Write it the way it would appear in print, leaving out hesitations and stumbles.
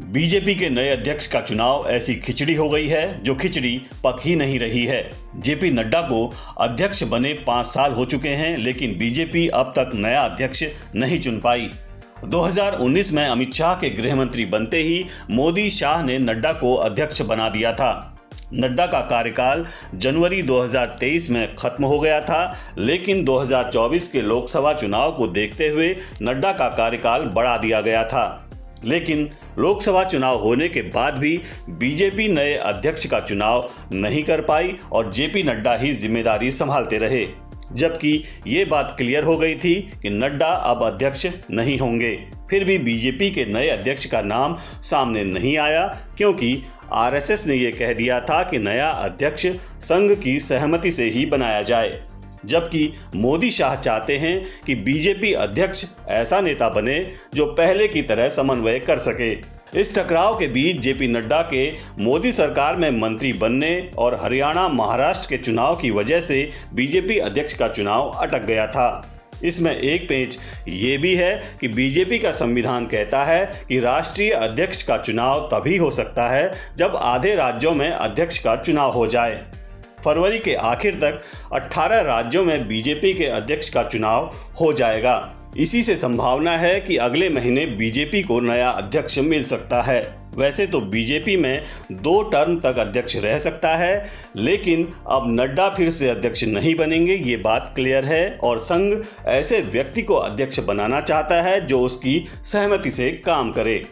BJP के नए अध्यक्ष का चुनाव ऐसी खिचड़ी हो गई है जो खिचड़ी पक ही नहीं रही है। जेपी नड्डा को अध्यक्ष बने 5 साल हो चुके हैं, लेकिन बीजेपी अब तक नया अध्यक्ष नहीं चुन पाई। 2019 में अमित शाह के गृह मंत्री बनते ही मोदी शाह ने नड्डा को अध्यक्ष बना दिया था। नड्डा का कार्यकाल जनवरी 2023 में खत्म हो गया था, लेकिन 2024 के लोकसभा चुनाव को देखते हुए नड्डा का कार्यकाल बढ़ा दिया गया था। लेकिन लोकसभा चुनाव होने के बाद भी बीजेपी नए अध्यक्ष का चुनाव नहीं कर पाई और जेपी नड्डा ही जिम्मेदारी संभालते रहे, जबकि ये बात क्लियर हो गई थी कि नड्डा अब अध्यक्ष नहीं होंगे। फिर भी बीजेपी के नए अध्यक्ष का नाम सामने नहीं आया, क्योंकि आरएसएस ने यह कह दिया था कि नया अध्यक्ष संघ की सहमति से ही बनाया जाए, जबकि मोदी शाह चाहते हैं कि बीजेपी अध्यक्ष ऐसा नेता बने जो पहले की तरह समन्वय कर सके। इस टकराव के बीच जेपी नड्डा के मोदी सरकार में मंत्री बनने और हरियाणा महाराष्ट्र के चुनाव की वजह से बीजेपी अध्यक्ष का चुनाव अटक गया था। इसमें एक पेंच ये भी है कि बीजेपी का संविधान कहता है कि राष्ट्रीय अध्यक्ष का चुनाव तभी हो सकता है जब आधे राज्यों में अध्यक्ष का चुनाव हो जाए। फरवरी के आखिर तक 18 राज्यों में बीजेपी के अध्यक्ष का चुनाव हो जाएगा। इसी से संभावना है कि अगले महीने बीजेपी को नया अध्यक्ष मिल सकता है। वैसे तो बीजेपी में 2 टर्म तक अध्यक्ष रह सकता है, लेकिन अब नड्डा फिर से अध्यक्ष नहीं बनेंगे, ये बात क्लियर है और संघ ऐसे व्यक्ति को अध्यक्ष बनाना चाहता है जो उसकी सहमति से काम करे।